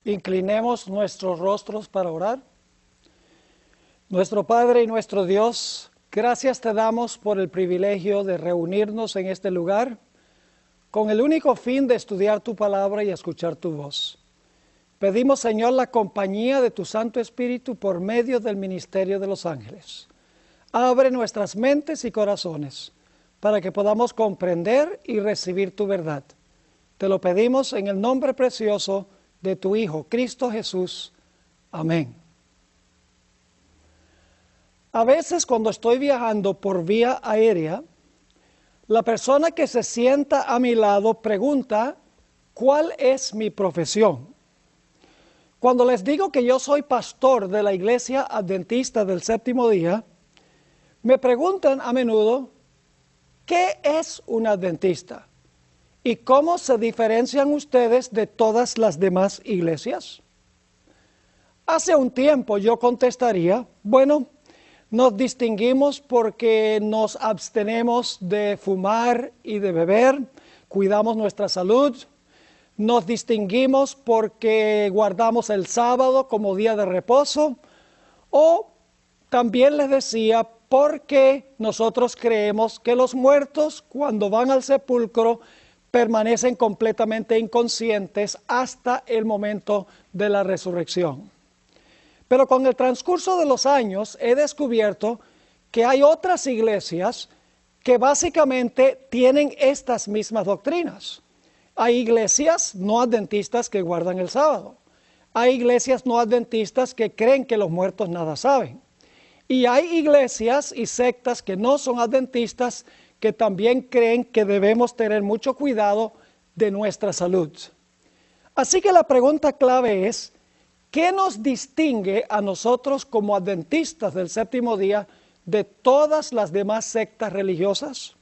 Inclinemos nuestros rostros para orar. Nuestro Padre y nuestro Dios, gracias te damos por el privilegio de reunirnos en este lugar con el único fin de estudiar tu palabra y escuchar tu voz. Pedimos, Señor, la compañía de tu Santo Espíritu por medio del ministerio de los ángeles. Abre nuestras mentes y corazones para que podamos comprender y recibir tu verdad. Te lo pedimos en el nombre precioso de tu Hijo, Cristo Jesús. Amén. A veces cuando estoy viajando por vía aérea, la persona que se sienta a mi lado pregunta, ¿cuál es mi profesión? Cuando les digo que yo soy pastor de la Iglesia Adventista del Séptimo Día, me preguntan a menudo, ¿qué es un adventista? ¿Y cómo se diferencian ustedes de todas las demás iglesias? Hace un tiempo yo contestaría, bueno, nos distinguimos porque nos abstenemos de fumar y de beber, cuidamos nuestra salud. Nos distinguimos porque guardamos el sábado como día de reposo. O también les decía, porque nosotros creemos que los muertos cuando van al sepulcro permanecen completamente inconscientes hasta el momento de la resurrección. Pero con el transcurso de los años he descubierto que hay otras iglesias que básicamente tienen estas mismas doctrinas. Hay iglesias no adventistas que guardan el sábado. Hay iglesias no adventistas que creen que los muertos nada saben. Y hay iglesias y sectas que no son adventistas que también creen que debemos tener mucho cuidado de nuestra salud. Así que la pregunta clave es, ¿qué nos distingue a nosotros como adventistas del séptimo día de todas las demás sectas religiosas?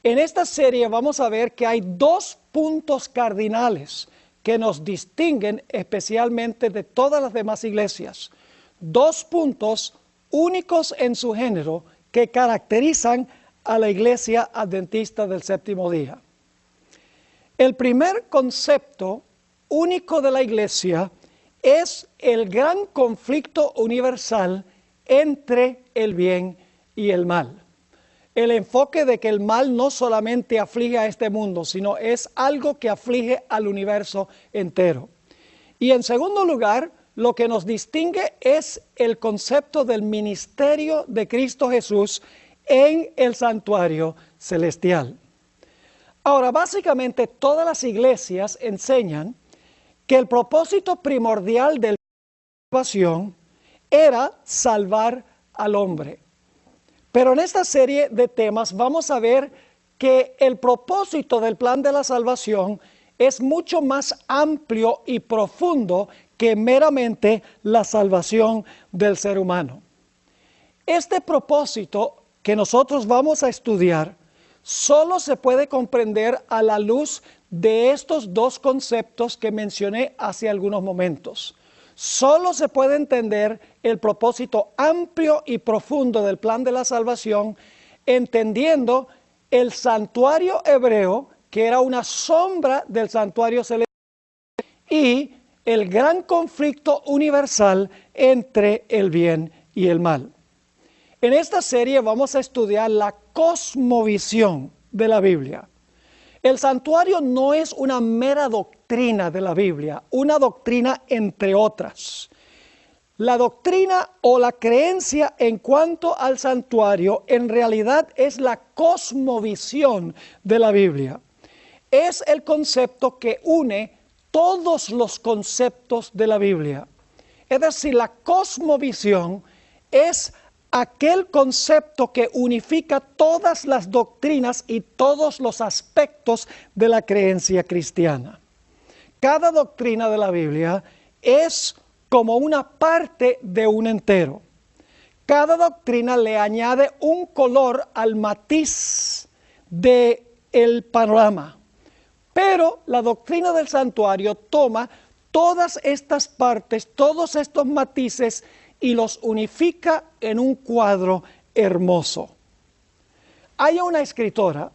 En esta serie vamos a ver que hay dos puntos cardinales que nos distinguen especialmente de todas las demás iglesias. Dos puntos únicos en su género que caracterizan a la Iglesia Adventista del Séptimo Día. El primer concepto único de la Iglesia es el gran conflicto universal entre el bien y el mal. El enfoque de que el mal no solamente aflige a este mundo, sino es algo que aflige al universo entero. Y en segundo lugar, lo que nos distingue es el concepto del ministerio de Cristo Jesús en el santuario celestial. Ahora, básicamente todas las iglesias enseñan que el propósito primordial de la salvación era salvar al hombre. Pero en esta serie de temas vamos a ver que el propósito del plan de la salvación es mucho más amplio y profundo que meramente la salvación del ser humano. Este propósito que nosotros vamos a estudiar solo se puede comprender a la luz de estos dos conceptos que mencioné hace algunos momentos. Solo se puede entender el propósito amplio y profundo del plan de la salvación entendiendo el santuario hebreo, que era una sombra del santuario celestial, y el gran conflicto universal entre el bien y el mal. En esta serie vamos a estudiar la cosmovisión de la Biblia. El santuario no es una mera doctrina de la Biblia, una doctrina entre otras. La doctrina o la creencia en cuanto al santuario en realidad es la cosmovisión de la Biblia. Es el concepto que une todos los conceptos de la Biblia. Es decir, la cosmovisión es aquel concepto que unifica todas las doctrinas y todos los aspectos de la creencia cristiana. Cada doctrina de la Biblia es como una parte de un entero. Cada doctrina le añade un color al matiz del panorama. Pero la doctrina del santuario toma todas estas partes, todos estos matices y los unifica en un cuadro hermoso. Hay una escritora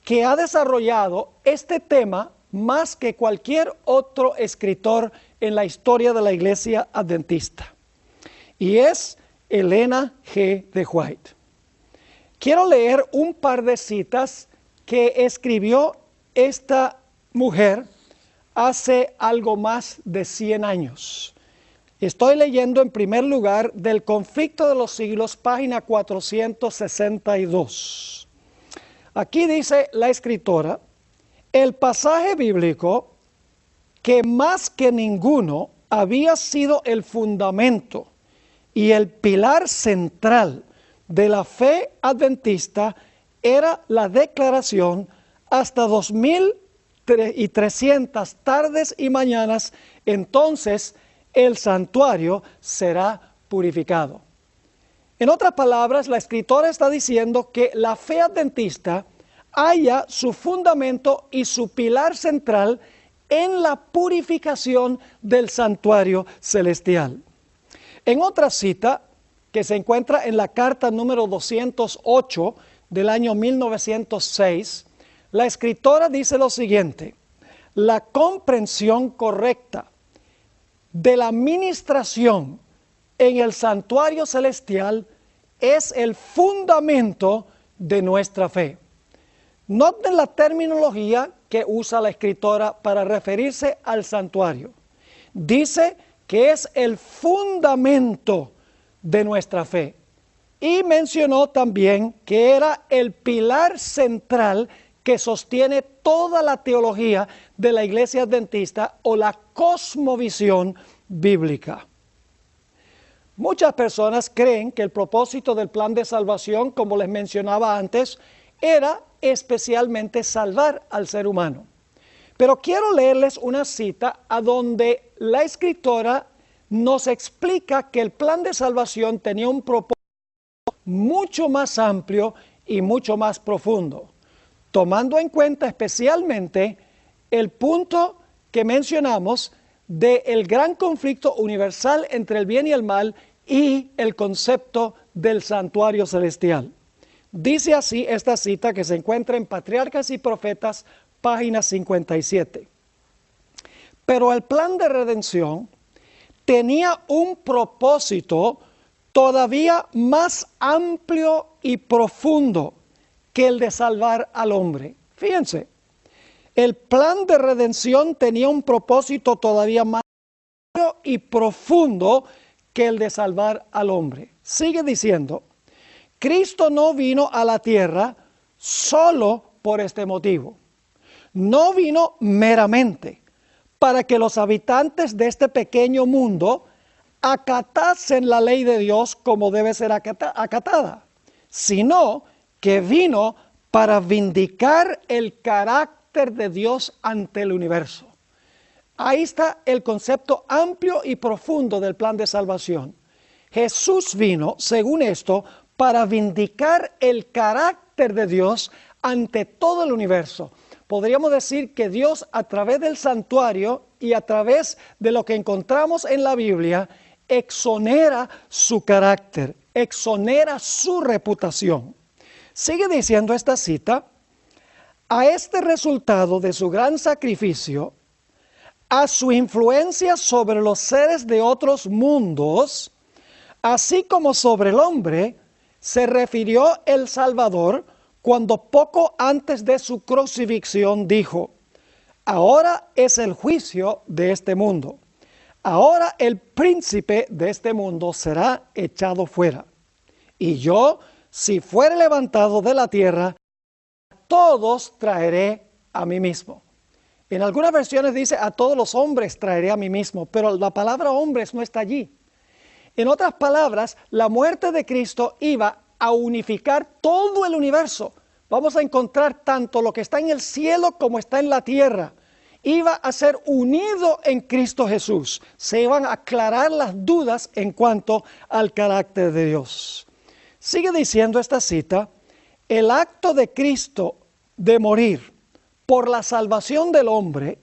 que ha desarrollado este tema más que cualquier otro escritor en la historia de la Iglesia Adventista. Y es Elena G. de White. Quiero leer un par de citas que escribió esta mujer hace algo más de 100 años. Estoy leyendo en primer lugar del Conflicto de los Siglos, página 462. Aquí dice la escritora: el pasaje bíblico que más que ninguno había sido el fundamento y el pilar central de la fe adventista era la declaración: hasta 2300 tardes y mañanas, entonces el santuario será purificado. En otras palabras, la escritora está diciendo que la fe adventista halla su fundamento y su pilar central en la purificación del santuario celestial. En otra cita, que se encuentra en la carta número 208 del año 1906, la escritora dice lo siguiente: la comprensión correcta de la ministración en el santuario celestial es el fundamento de nuestra fe. Noten la terminología que usa la escritora para referirse al santuario. Dice que es el fundamento de nuestra fe. Y mencionó también que era el pilar central que sostiene toda la teología de la Iglesia Adventista o la cosmovisión bíblica. Muchas personas creen que el propósito del plan de salvación, como les mencionaba antes, era especialmente salvar al ser humano. Pero quiero leerles una cita a donde la escritora nos explica que el plan de salvación tenía un propósito mucho más amplio y mucho más profundo, tomando en cuenta especialmente el punto que mencionamos del gran conflicto universal entre el bien y el mal y el concepto del santuario celestial. Dice así esta cita que se encuentra en Patriarcas y Profetas, página 57. Pero el plan de redención tenía un propósito todavía más amplio y profundo que el de salvar al hombre. Fíjense, el plan de redención tenía un propósito todavía más amplio y profundo que el de salvar al hombre. Sigue diciendo: Cristo no vino a la tierra solo por este motivo. No vino meramente para que los habitantes de este pequeño mundo acatasen la ley de Dios como debe ser acatada, sino que vino para vindicar el carácter de Dios ante el universo. Ahí está el concepto amplio y profundo del plan de salvación. Jesús vino, según esto, para vindicar el carácter de Dios ante todo el universo. Podríamos decir que Dios, a través del santuario y a través de lo que encontramos en la Biblia, exonera su carácter, exonera su reputación. Sigue diciendo esta cita: a este resultado de su gran sacrificio, a su influencia sobre los seres de otros mundos, así como sobre el hombre, se refirió el Salvador cuando poco antes de su crucifixión dijo: ahora es el juicio de este mundo. Ahora el príncipe de este mundo será echado fuera. Y yo, si fuere levantado de la tierra, todos traeré a mí mismo. En algunas versiones dice: a todos los hombres traeré a mí mismo, pero la palabra hombres no está allí. En otras palabras, la muerte de Cristo iba a unificar todo el universo. Vamos a encontrar tanto lo que está en el cielo como está en la tierra. Iba a ser unido en Cristo Jesús. Se iban a aclarar las dudas en cuanto al carácter de Dios. Sigue diciendo esta cita: el acto de Cristo de morir por la salvación del hombre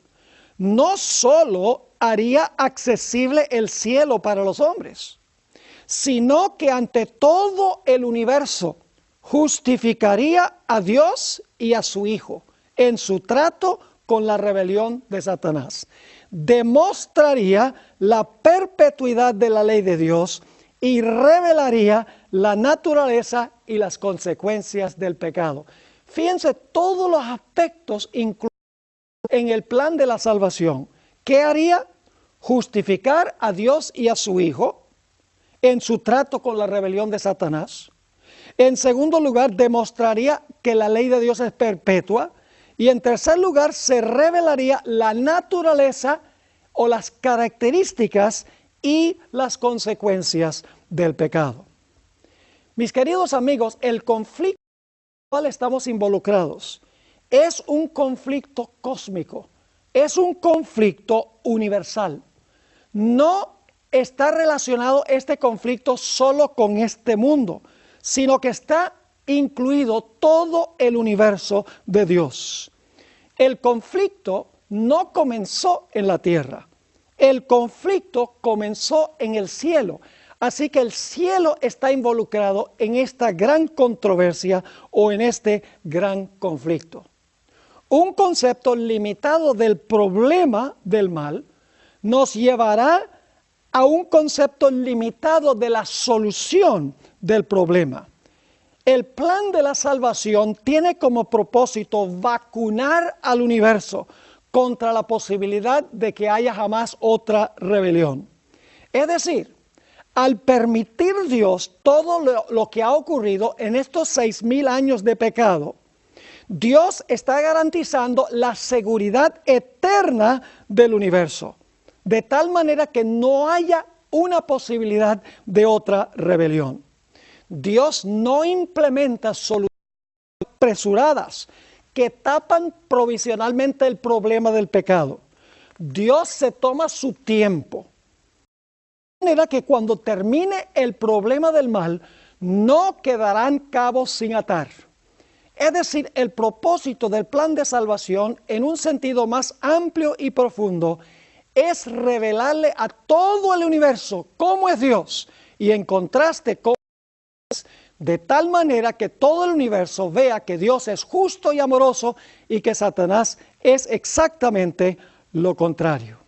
no solo haría accesible el cielo para los hombres, sino que ante todo el universo justificaría a Dios y a su Hijo en su trato con la rebelión de Satanás. Demostraría la perpetuidad de la ley de Dios y revelaría la naturaleza y las consecuencias del pecado. Fíjense todos los aspectos incluidos en el plan de la salvación. ¿Qué haría? Justificar a Dios y a su Hijo en su trato con la rebelión de Satanás. En segundo lugar, demostraría que la ley de Dios es perpetua. Y en tercer lugar, se revelaría la naturaleza o las características y las consecuencias del pecado. Mis queridos amigos, el conflicto en el cual estamos involucrados es un conflicto cósmico, es un conflicto universal. No está relacionado este conflicto solo con este mundo, sino que está incluido todo el universo de Dios. El conflicto no comenzó en la tierra, el conflicto comenzó en el cielo. Así que el cielo está involucrado en esta gran controversia o en este gran conflicto. Un concepto limitado del problema del mal nos llevará a un concepto limitado de la solución del problema. El plan de la salvación tiene como propósito vacunar al universo contra la posibilidad de que haya jamás otra rebelión. Es decir, al permitir Dios todo lo que ha ocurrido en estos 6,000 años de pecado, Dios está garantizando la seguridad eterna del universo, de tal manera que no haya una posibilidad de otra rebelión. Dios no implementa soluciones apresuradas que tapan provisionalmente el problema del pecado. Dios se toma su tiempo. De manera que cuando termine el problema del mal, no quedarán cabos sin atar. Es decir, el propósito del plan de salvación, en un sentido más amplio y profundo, es revelarle a todo el universo cómo es Dios y en contraste con de tal manera que todo el universo vea que Dios es justo y amoroso y que Satanás es exactamente lo contrario.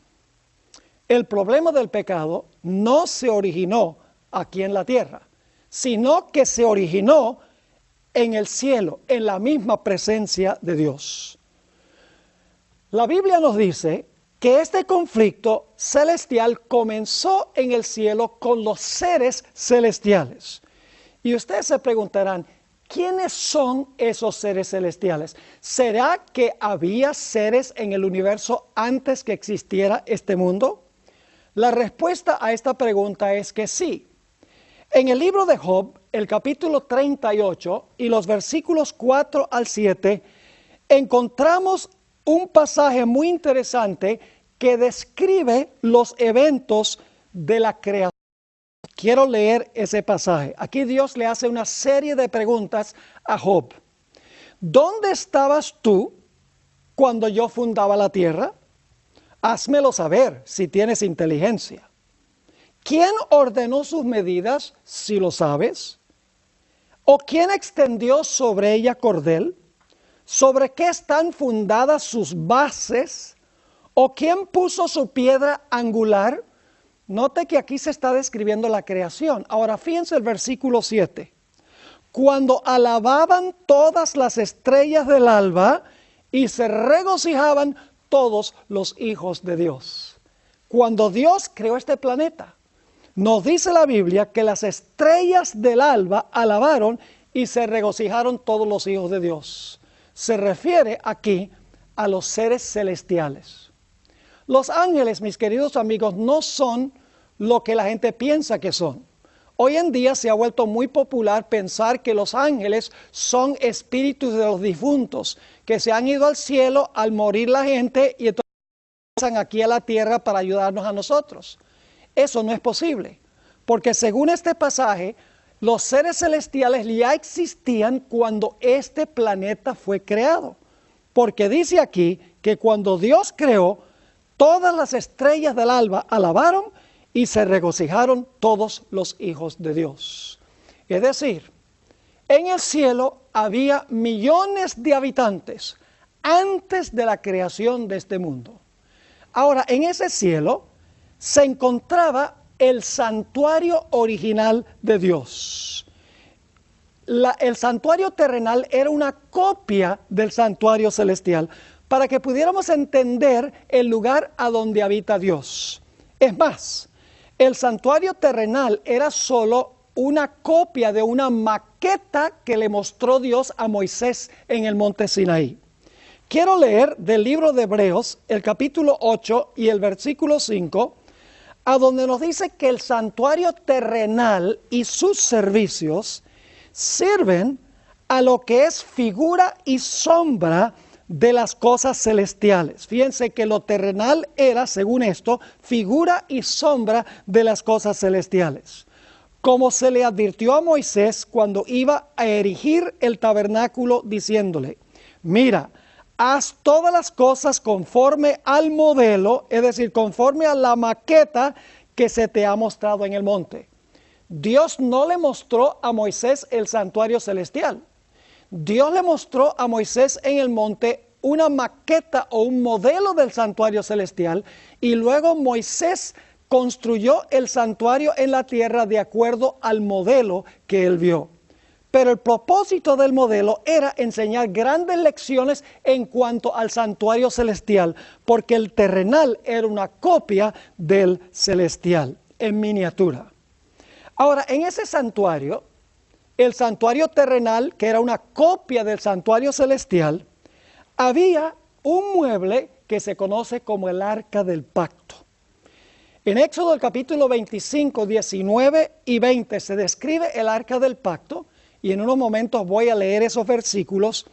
El problema del pecado no se originó aquí en la tierra, sino que se originó en el cielo, en la misma presencia de Dios. La Biblia nos dice que este conflicto celestial comenzó en el cielo con los seres celestiales. Y ustedes se preguntarán, ¿quiénes son esos seres celestiales? ¿Será que había seres en el universo antes que existiera este mundo? La respuesta a esta pregunta es que sí. En el libro de Job, el capítulo 38 y los versículos 4 al 7, encontramos un pasaje muy interesante que describe los eventos de la creación. Quiero leer ese pasaje. Aquí Dios le hace una serie de preguntas a Job. ¿Dónde estabas tú cuando yo fundaba la tierra? Házmelo saber si tienes inteligencia. ¿Quién ordenó sus medidas, si lo sabes? ¿O quién extendió sobre ella cordel? ¿Sobre qué están fundadas sus bases? ¿O quién puso su piedra angular? Note que aquí se está describiendo la creación. Ahora fíjense el versículo 7. Cuando alababan todas las estrellas del alba y se regocijaban todos los hijos de Dios. Cuando Dios creó este planeta, nos dice la Biblia que las estrellas del alba alabaron y se regocijaron todos los hijos de Dios. Se refiere aquí a los seres celestiales. Los ángeles, mis queridos amigos, no son lo que la gente piensa que son. Hoy en día se ha vuelto muy popular pensar que los ángeles son espíritus de los difuntos, que se han ido al cielo al morir la gente y entonces pasan aquí a la tierra para ayudarnos a nosotros. Eso no es posible, porque según este pasaje, los seres celestiales ya existían cuando este planeta fue creado. Porque dice aquí que cuando Dios creó, todas las estrellas del alba alabaron y se regocijaron todos los hijos de Dios. Es decir, en el cielo había millones de habitantes antes de la creación de este mundo. Ahora, en ese cielo se encontraba el santuario original de Dios. El santuario terrenal era una copia del santuario celestial para que pudiéramos entender el lugar a donde habita Dios. Es más, el santuario terrenal era solo una copia de una maqueta que le mostró Dios a Moisés en el monte Sinaí. Quiero leer del libro de Hebreos, el capítulo 8 y el versículo 5, a donde nos dice que el santuario terrenal y sus servicios sirven a lo que es figura y sombra de las cosas celestiales. Fíjense que lo terrenal era, según esto, figura y sombra de las cosas celestiales. Como se le advirtió a Moisés cuando iba a erigir el tabernáculo, diciéndole: mira, haz todas las cosas conforme al modelo, es decir, conforme a la maqueta que se te ha mostrado en el monte. Dios no le mostró a Moisés el santuario celestial. Dios le mostró a Moisés en el monte una maqueta o un modelo del santuario celestial, y luego Moisés construyó el santuario en la tierra de acuerdo al modelo que él vio. Pero el propósito del modelo era enseñar grandes lecciones en cuanto al santuario celestial, porque el terrenal era una copia del celestial, en miniatura. Ahora, en ese santuario, el santuario terrenal, que era una copia del santuario celestial, había un mueble que se conoce como el Arca del Pacto. En Éxodo el capítulo 25, 19 y 20 se describe el Arca del Pacto, y en unos momentos voy a leer esos versículos,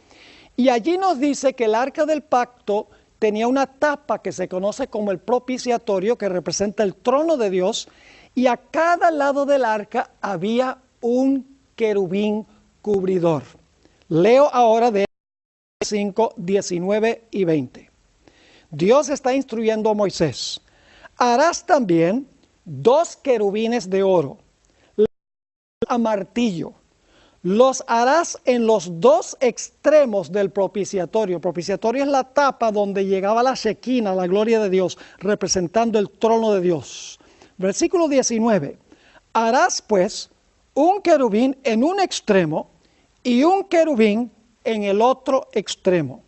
y allí nos dice que el Arca del Pacto tenía una tapa que se conoce como el propiciatorio, que representa el trono de Dios, y a cada lado del arca había un querubín cubridor. Leo ahora de 5, 19 y 20. Dios está instruyendo a Moisés: harás también 2 querubines de oro, a martillo. Los harás en los 2 extremos del propiciatorio. El propiciatorio es la tapa donde llegaba la Shekinah, la gloria de Dios, representando el trono de Dios. Versículo 19. Harás pues un querubín en un extremo y un querubín en el otro extremo.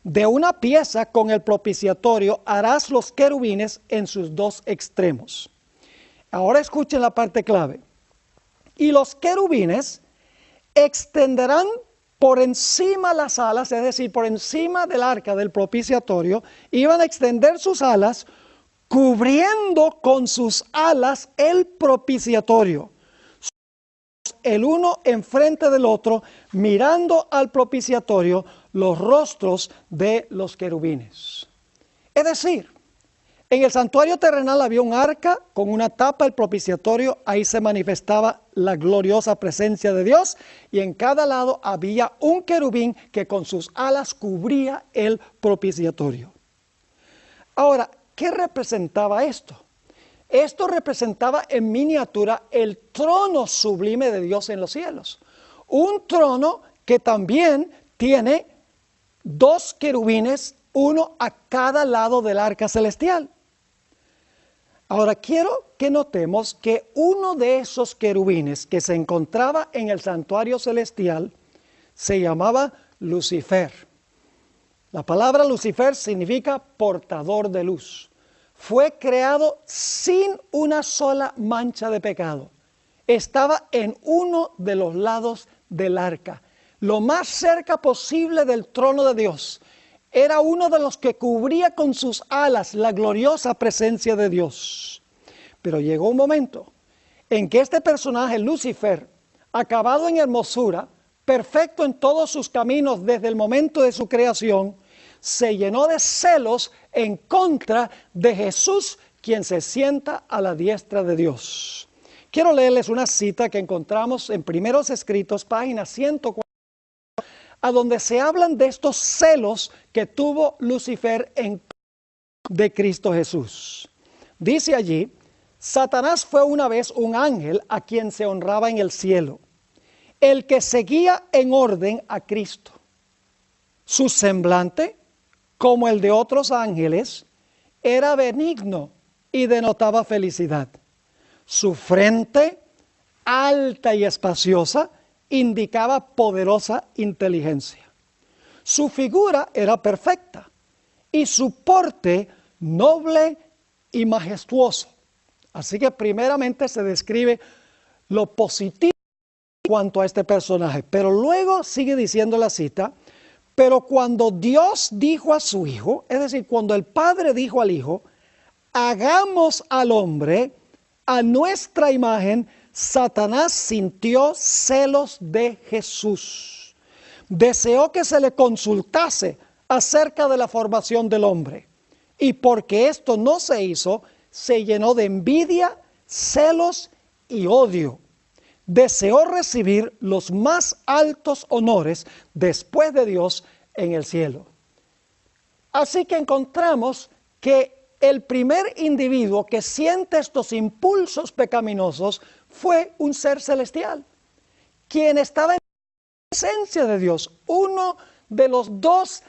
De una pieza con el propiciatorio harás los querubines en sus 2 extremos. Ahora escuchen la parte clave. Y los querubines extenderán por encima las alas, es decir, por encima del arca del propiciatorio, iban a extender sus alas, cubriendo con sus alas el propiciatorio, el uno enfrente del otro, mirando al propiciatorio los rostros de los querubines. Es decir, en el santuario terrenal había un arca con una tapa, el propiciatorio, ahí se manifestaba la gloriosa presencia de Dios, y en cada lado había un querubín que con sus alas cubría el propiciatorio. Ahora, ¿qué representaba esto? Esto representaba en miniatura el trono sublime de Dios en los cielos. Un trono que también tiene 2 querubines, uno a cada lado del arca celestial. Ahora quiero que notemos que uno de esos querubines que se encontraba en el santuario celestial se llamaba Lucifer. La palabra Lucifer significa portador de luz. Fue creado sin una sola mancha de pecado. Estaba en uno de los lados del arca, lo más cerca posible del trono de Dios. Era uno de los que cubría con sus alas la gloriosa presencia de Dios. Pero llegó un momento en que este personaje, Lucifer, acabado en hermosura, perfecto en todos sus caminos desde el momento de su creación, se llenó de celos en contra de Jesús, quien se sienta a la diestra de Dios. Quiero leerles una cita que encontramos en Primeros Escritos, página 104, a donde se hablan de estos celos que tuvo Lucifer en contra de Cristo Jesús. Dice allí: Satanás fue una vez un ángel a quien se honraba en el cielo, el que seguía en orden a Cristo. Su semblante como el de otros ángeles, era benigno y denotaba felicidad. Su frente, alta y espaciosa, indicaba poderosa inteligencia. Su figura era perfecta y su porte noble y majestuoso. Así que primeramente se describe lo positivo en cuanto a este personaje, pero luego sigue diciendo la cita: pero cuando Dios dijo a su Hijo, es decir, cuando el Padre dijo al Hijo, hagamos al hombre a nuestra imagen, Satanás sintió celos de Jesús. Deseó que se le consultase acerca de la formación del hombre. Y porque esto no se hizo, se llenó de envidia, celos y odio. Deseó recibir los más altos honores después de Dios en el cielo. Así que encontramos que el primer individuo que siente estos impulsos pecaminosos fue un ser celestial, quien estaba en la presencia de Dios, uno de los dos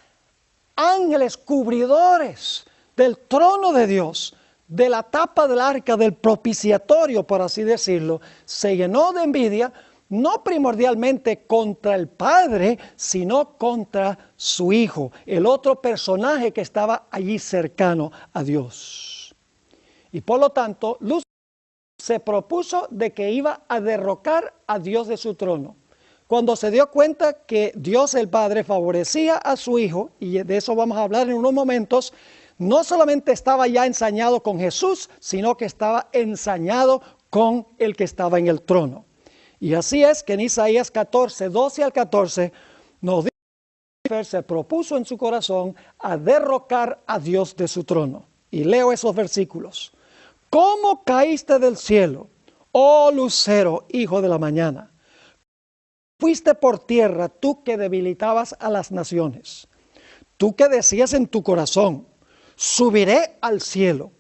ángeles cubridores del trono de Dios, de la tapa del arca del propiciatorio, por así decirlo. Se llenó de envidia, no primordialmente contra el Padre, sino contra su Hijo, el otro personaje que estaba allí cercano a Dios. Y por lo tanto, Lucifer se propuso de que iba a derrocar a Dios de su trono. Cuando se dio cuenta que Dios el Padre favorecía a su Hijo, y de eso vamos a hablar en unos momentos, no solamente estaba ya ensañado con Jesús, sino que estaba ensañado con el que estaba en el trono. Y así es que en Isaías 14, 12 al 14, nos dice que Lucifer se propuso en su corazón a derrocar a Dios de su trono. Y leo esos versículos. ¿Cómo caíste del cielo, oh lucero, hijo de la mañana? Fuiste por tierra, tú que debilitabas a las naciones. Tú que decías en tu corazón, subiré al cielo,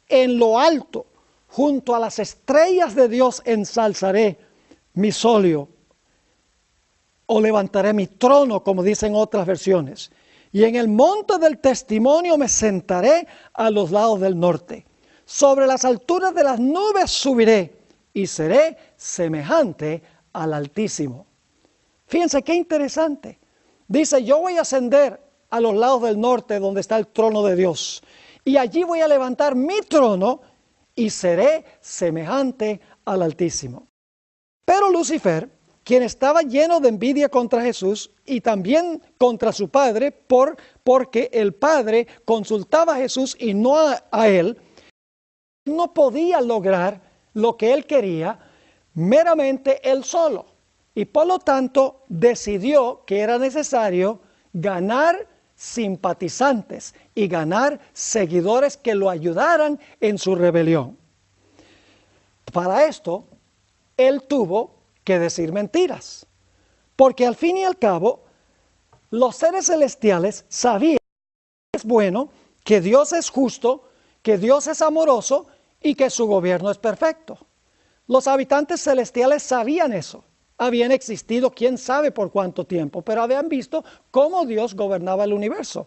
en lo alto, junto a las estrellas de Dios ensalzaré mi solio, o levantaré mi trono, como dicen otras versiones. Y en el monte del testimonio me sentaré a los lados del norte. Sobre las alturas de las nubes subiré y seré semejante al Altísimo. Fíjense qué interesante. Dice, yo voy a ascender a los lados del norte donde está el trono de Dios. Y allí voy a levantar mi trono y seré semejante al Altísimo. Pero Lucifer, quien estaba lleno de envidia contra Jesús y también contra su Padre, porque el Padre consultaba a Jesús y no a él, no podía lograr lo que él quería meramente él solo. Y por lo tanto decidió que era necesario ganar simpatizantes y ganar seguidores que lo ayudaran en su rebelión. Para esto, él tuvo que decir mentiras, porque al fin y al cabo, los seres celestiales sabían que es bueno, que Dios es justo, que Dios es amoroso y que su gobierno es perfecto. Los habitantes celestiales sabían eso. Habían existido quién sabe por cuánto tiempo, pero habían visto cómo Dios gobernaba el universo.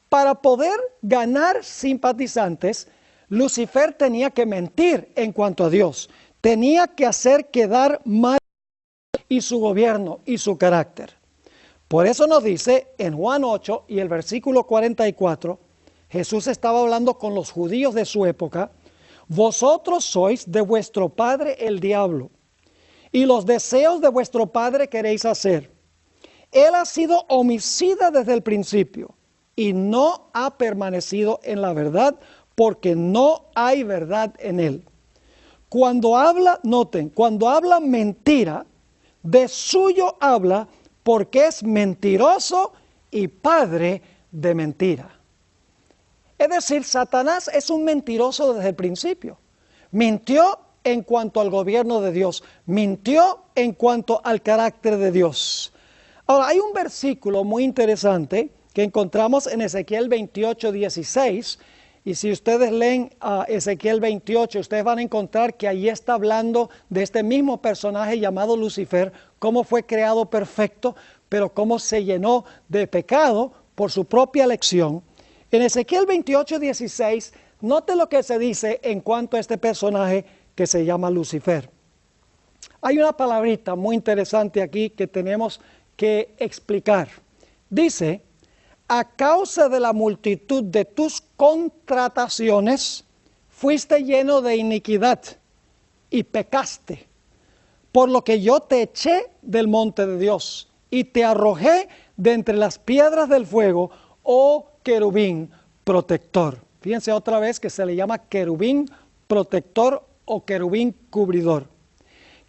Para poder ganar simpatizantes, Lucifer tenía que mentir en cuanto a Dios. Tenía que hacer quedar mal y su gobierno y su carácter. Por eso nos dice en Juan 8 y el versículo 44, Jesús estaba hablando con los judíos de su época: vosotros sois de vuestro padre el diablo, y los deseos de vuestro padre queréis hacer. Él ha sido homicida desde el principio y no ha permanecido en la verdad, porque no hay verdad en él. Cuando habla, noten, cuando habla mentira, de suyo habla, porque es mentiroso y padre de mentira. Es decir, Satanás es un mentiroso desde el principio. Mintió en cuanto al gobierno de Dios, mintió en cuanto al carácter de Dios. Ahora, hay un versículo muy interesante que encontramos en Ezequiel 28, 16, y si ustedes leen a Ezequiel 28, ustedes van a encontrar que allí está hablando de este mismo personaje llamado Lucifer, cómo fue creado perfecto, pero cómo se llenó de pecado por su propia elección. En Ezequiel 28:16, note lo que se dice en cuanto a este personaje que se llama Lucifer. Hay una palabrita muy interesante aquí que tenemos que explicar. Dice, a causa de la multitud de tus contrataciones, fuiste lleno de iniquidad y pecaste, por lo que yo te eché del monte de Dios y te arrojé de entre las piedras del fuego, oh querubín protector. Fíjense otra vez que se le llama querubín protector o querubín cubridor.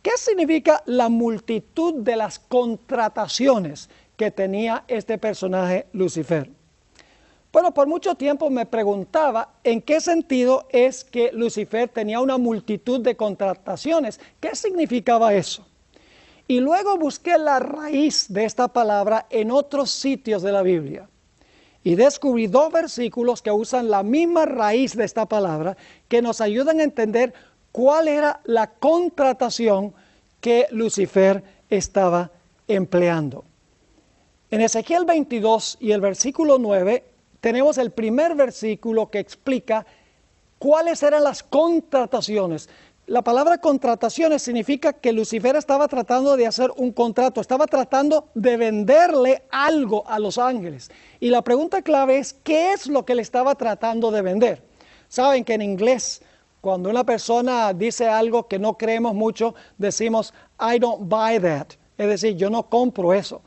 ¿Qué significa la multitud de las contrataciones que tenía este personaje Lucifer? Bueno, por mucho tiempo me preguntaba en qué sentido es que Lucifer tenía una multitud de contrataciones. ¿Qué significaba eso? Y luego busqué la raíz de esta palabra en otros sitios de la Biblia. Y descubrí 2 versículos que usan la misma raíz de esta palabra que nos ayudan a entender cuál era la contratación que Lucifer estaba empleando. En Ezequiel 22 y el versículo 9 tenemos el primer versículo que explica cuáles eran las contrataciones. La palabra contrataciones significa que Lucifer estaba tratando de hacer un contrato, estaba tratando de venderle algo a los ángeles. Y la pregunta clave es, ¿qué es lo que le estaba tratando de vender? Saben que en inglés, cuando una persona dice algo que no creemos mucho, decimos, I don't buy that. Es decir, yo no compro eso.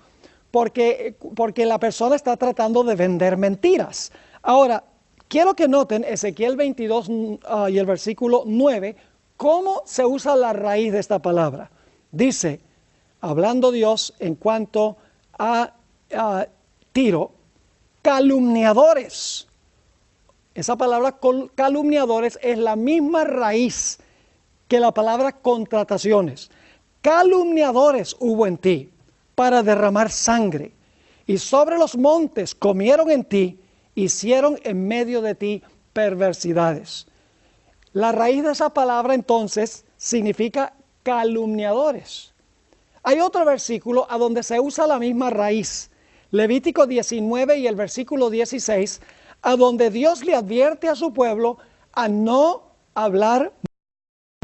Porque la persona está tratando de vender mentiras. Ahora, quiero que noten Ezequiel 22 y el versículo 9, cómo se usa la raíz de esta palabra. Dice, hablando Dios en cuanto a Tiro, calumniadores. Esa palabra calumniadores es la misma raíz que la palabra contrataciones. Calumniadores hubo en ti para derramar sangre, y sobre los montes comieron en ti, hicieron en medio de ti perversidades. La raíz de esa palabra entonces significa calumniadores. Hay otro versículo a donde se usa la misma raíz, Levítico 19 y el versículo 16, a donde Dios le advierte a su pueblo a no hablar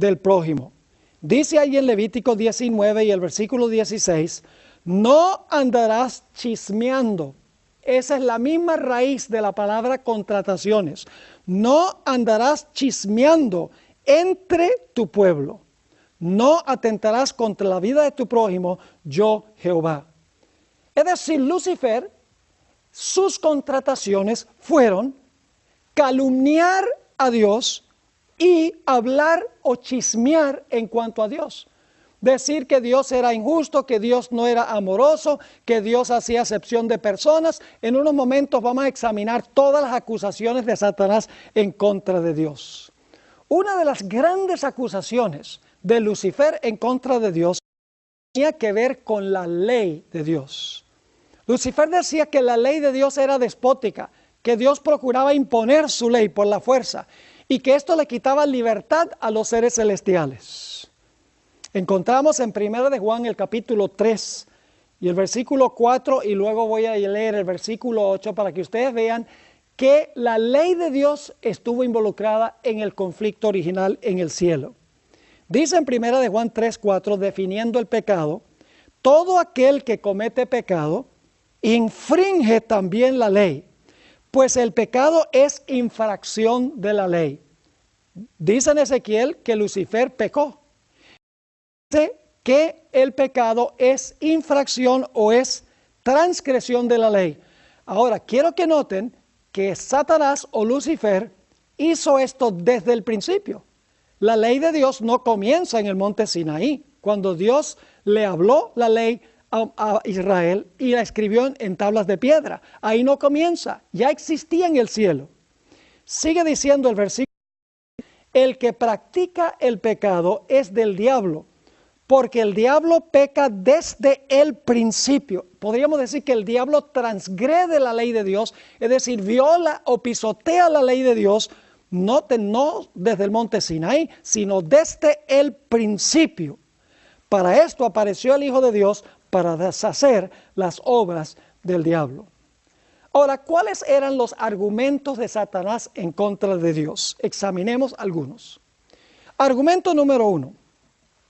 del prójimo. Dice ahí en Levítico 19 y el versículo 16, no andarás chismeando. Esa es la misma raíz de la palabra contrataciones. No andarás chismeando entre tu pueblo. No atentarás contra la vida de tu prójimo, yo Jehová. Es decir, Lucifer, sus contrataciones fueron calumniar a Dios y hablar o chismear en cuanto a Dios. Decir que Dios era injusto, que Dios no era amoroso, que Dios hacía acepción de personas. En unos momentos vamos a examinar todas las acusaciones de Satanás en contra de Dios. Una de las grandes acusaciones de Lucifer en contra de Dios tenía que ver con la ley de Dios. Lucifer decía que la ley de Dios era despótica, que Dios procuraba imponer su ley por la fuerza y que esto le quitaba libertad a los seres celestiales. Encontramos en 1 de Juan el capítulo 3 y el versículo 4 y luego voy a leer el versículo 8 para que ustedes vean que la ley de Dios estuvo involucrada en el conflicto original en el cielo. Dice en 1 de Juan 3, 4, definiendo el pecado, todo aquel que comete pecado infringe también la ley, pues el pecado es infracción de la ley. Dice en Ezequiel que Lucifer pecó. Dice que el pecado es infracción o es transgresión de la ley. Ahora, quiero que noten que Satanás o Lucifer hizo esto desde el principio. La ley de Dios no comienza en el monte Sinaí, cuando Dios le habló la ley a Israel y la escribió en tablas de piedra. Ahí no comienza, ya existía en el cielo. Sigue diciendo el versículo, el que practica el pecado es del diablo, porque el diablo peca desde el principio. Podríamos decir que el diablo transgrede la ley de Dios, es decir, viola o pisotea la ley de Dios, no desde el monte Sinaí, sino desde el principio. Para esto apareció el Hijo de Dios, para deshacer las obras del diablo. Ahora, ¿cuáles eran los argumentos de Satanás en contra de Dios? Examinemos algunos. Argumento número 1.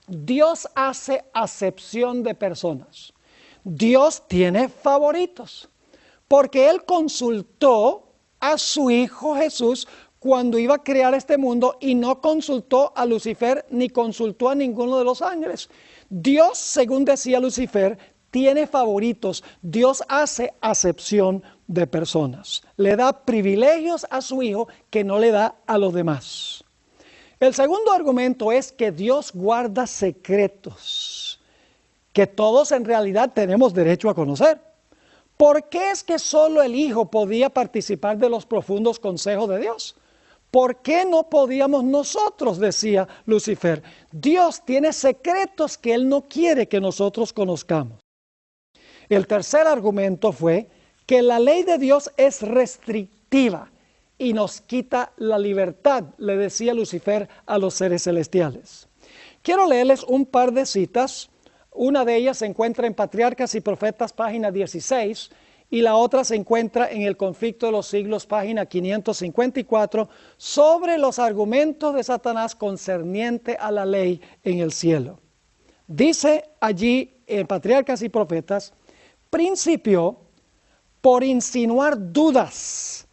Dios hace acepción de personas. Dios tiene favoritos, porque Él consultó a su Hijo Jesús cuando iba a crear este mundo y no consultó a Lucifer ni consultó a ninguno de los ángeles. Dios, según decía Lucifer, tiene favoritos. Dios hace acepción de personas. Le da privilegios a su Hijo que no le da a los demás. El segundo argumento es que Dios guarda secretos que todos en realidad tenemos derecho a conocer. ¿Por qué es que solo el Hijo podía participar de los profundos consejos de Dios? ¿Por qué no podíamos nosotros? Decía Lucifer. Dios tiene secretos que Él no quiere que nosotros conozcamos. El tercer argumento fue que la ley de Dios es restrictiva y nos quita la libertad, le decía Lucifer a los seres celestiales. Quiero leerles un par de citas. Una de ellas se encuentra en Patriarcas y Profetas, página 16, y la otra se encuentra en El Conflicto de los Siglos, página 554, sobre los argumentos de Satanás concerniente a la ley en el cielo. Dice allí en Patriarcas y Profetas: principió por insinuar dudas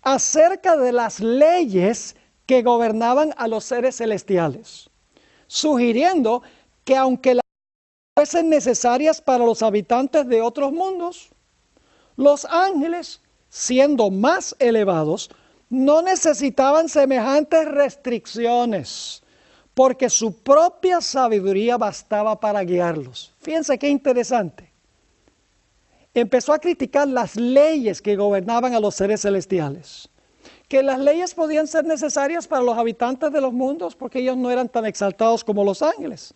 acerca de las leyes que gobernaban a los seres celestiales, sugiriendo que aunque las fuesen necesarias para los habitantes de otros mundos, los ángeles, siendo más elevados, no necesitaban semejantes restricciones, porque su propia sabiduría bastaba para guiarlos. Fíjense qué interesante. Empezó a criticar las leyes que gobernaban a los seres celestiales, que las leyes podían ser necesarias para los habitantes de los mundos porque ellos no eran tan exaltados como los ángeles,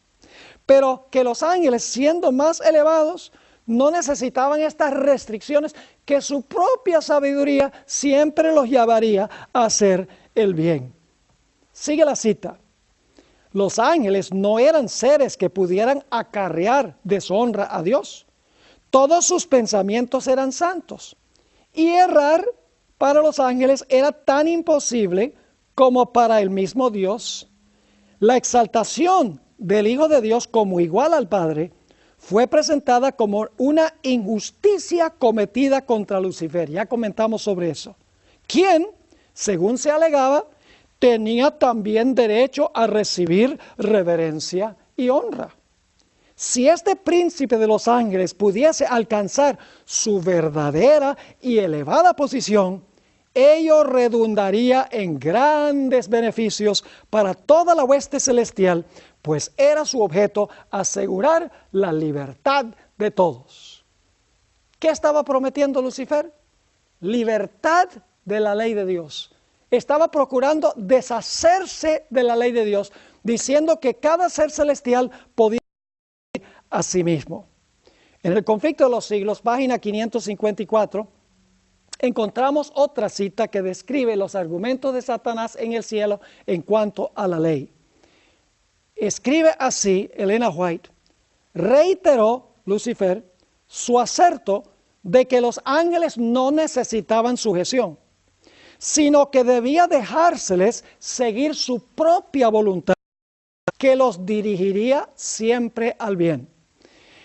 pero que los ángeles, siendo más elevados, no necesitaban estas restricciones, que su propia sabiduría siempre los llevaría a hacer el bien. Sigue la cita. Los ángeles no eran seres que pudieran acarrear deshonra a Dios. Todos sus pensamientos eran santos, y errar para los ángeles era tan imposible como para el mismo Dios. La exaltación del Hijo de Dios como igual al Padre fue presentada como una injusticia cometida contra Lucifer. Ya comentamos sobre eso. Quien, según se alegaba, tenía también derecho a recibir reverencia y honra. Si este príncipe de los ángeles pudiese alcanzar su verdadera y elevada posición, ello redundaría en grandes beneficios para toda la hueste celestial, pues era su objeto asegurar la libertad de todos. ¿Qué estaba prometiendo Lucifer? Libertad de la ley de Dios. Estaba procurando deshacerse de la ley de Dios, diciendo que cada ser celestial podía a sí mismo. En El Conflicto de los Siglos, página 554, encontramos otra cita que describe los argumentos de Satanás en el cielo en cuanto a la ley. Escribe así Elena White: reiteró Lucifer su aserto de que los ángeles no necesitaban sujeción, sino que debía dejárseles seguir su propia voluntad, que los dirigiría siempre al bien.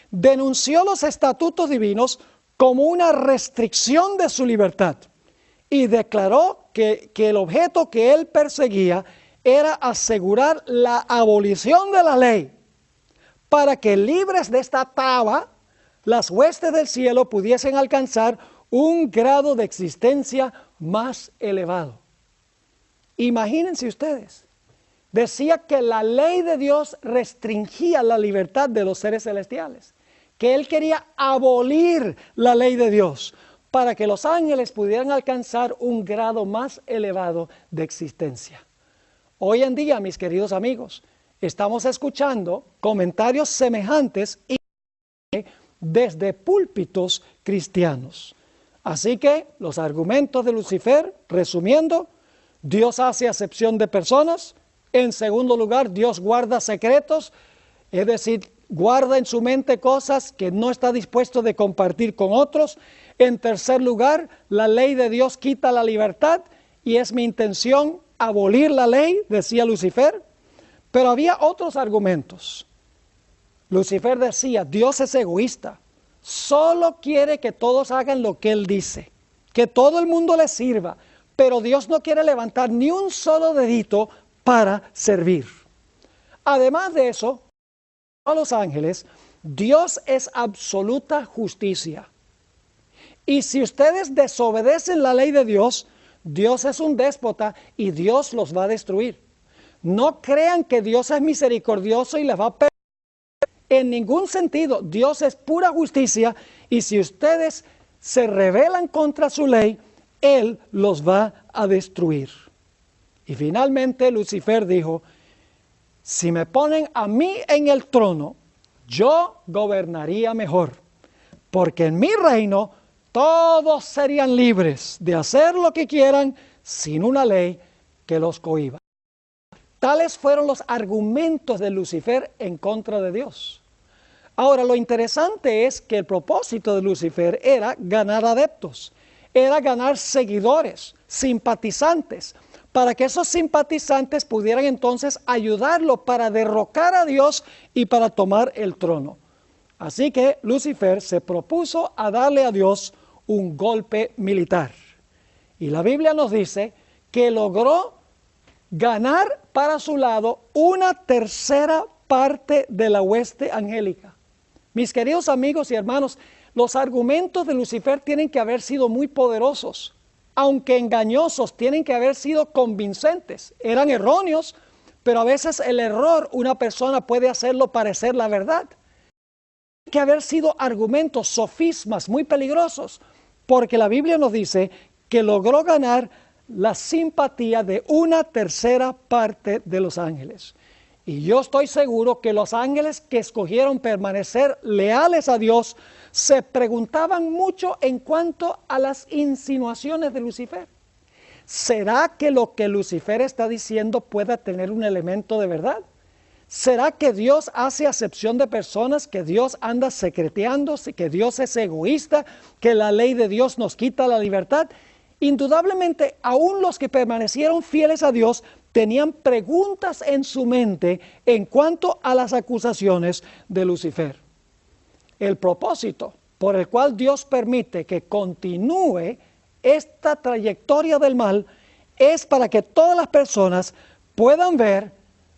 Denunció los estatutos divinos como una restricción de su libertad y declaró que el objeto que él perseguía era asegurar la abolición de la ley, para que libres de esta taba, las huestes del cielo pudiesen alcanzar un grado de existencia más elevado. Imagínense ustedes, decía que la ley de Dios restringía la libertad de los seres celestiales, que él quería abolir la ley de Dios para que los ángeles pudieran alcanzar un grado más elevado de existencia. Hoy en día, mis queridos amigos, estamos escuchando comentarios semejantes y desde púlpitos cristianos. Así que los argumentos de Lucifer, resumiendo: Dios hace acepción de personas. En segundo lugar, Dios guarda secretos, es decir, guarda en su mente cosas que no está dispuesto de compartir con otros. En tercer lugar, la ley de Dios quita la libertad y es mi intención abolir la ley, decía Lucifer. Pero había otros argumentos. Lucifer decía, Dios es egoísta, solo quiere que todos hagan lo que Él dice, que todo el mundo le sirva, pero Dios no quiere levantar ni un solo dedito para servir. Además de eso, a los ángeles, Dios es absoluta justicia. Y si ustedes desobedecen la ley de Dios, Dios es un déspota y Dios los va a destruir. No crean que Dios es misericordioso y les va a perdonar. En ningún sentido, Dios es pura justicia y si ustedes se rebelan contra su ley, Él los va a destruir. Y finalmente Lucifer dijo, si me ponen a mí en el trono, yo gobernaría mejor, porque en mi reino todos serían libres de hacer lo que quieran sin una ley que los cohíba. Tales fueron los argumentos de Lucifer en contra de Dios. Ahora, lo interesante es que el propósito de Lucifer era ganar adeptos, era ganar seguidores, simpatizantes, para que esos simpatizantes pudieran entonces ayudarlo para derrocar a Dios y para tomar el trono. Así que Lucifer se propuso a darle a Dios un golpe militar. Y la Biblia nos dice que logró ganar para su lado una tercera parte de la hueste angélica. Mis queridos amigos y hermanos, los argumentos de Lucifer tienen que haber sido muy poderosos, aunque engañosos, tienen que haber sido convincentes. Eran erróneos, pero a veces el error una persona puede hacerlo parecer la verdad. Tienen que haber sido argumentos, sofismas muy peligrosos, porque la Biblia nos dice que logró ganar la simpatía de una tercera parte de los ángeles. Y yo estoy seguro que los ángeles que escogieron permanecer leales a Dios se preguntaban mucho en cuanto a las insinuaciones de Lucifer. ¿Será que lo que Lucifer está diciendo pueda tener un elemento de verdad? ¿Será que Dios hace acepción de personas, que Dios anda secreteando, que Dios es egoísta, que la ley de Dios nos quita la libertad? Indudablemente, aún los que permanecieron fieles a Dios tenían preguntas en su mente en cuanto a las acusaciones de Lucifer. El propósito por el cual Dios permite que continúe esta trayectoria del mal es para que todas las personas puedan ver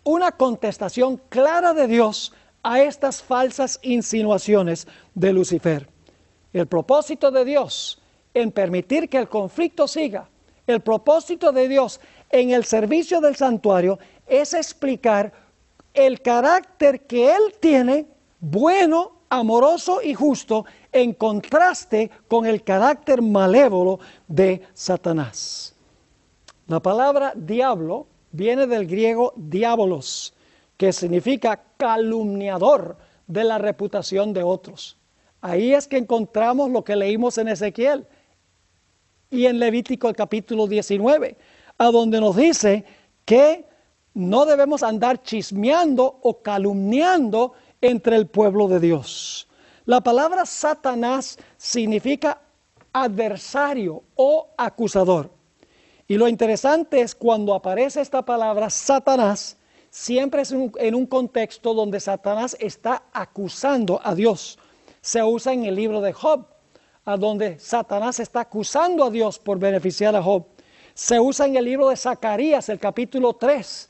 una contestación clara de Dios a estas falsas insinuaciones de Lucifer. El propósito de Dios en permitir que el conflicto siga, el propósito de Dios en el servicio del santuario es explicar el carácter que Él tiene, bueno, amoroso y justo, en contraste con el carácter malévolo de Satanás. La palabra diablo viene del griego diabolos, que significa calumniador de la reputación de otros. Ahí es que encontramos lo que leímos en Ezequiel y en Levítico el capítulo 19, a donde nos dice que no debemos andar chismeando o calumniando entre el pueblo de Dios. La palabra Satanás significa adversario o acusador. Y lo interesante es cuando aparece esta palabra Satanás, siempre es en un contexto donde Satanás está acusando a Dios. Se usa en el libro de Job, a donde Satanás está acusando a Dios por beneficiar a Job. Se usa en el libro de Zacarías, el capítulo 3,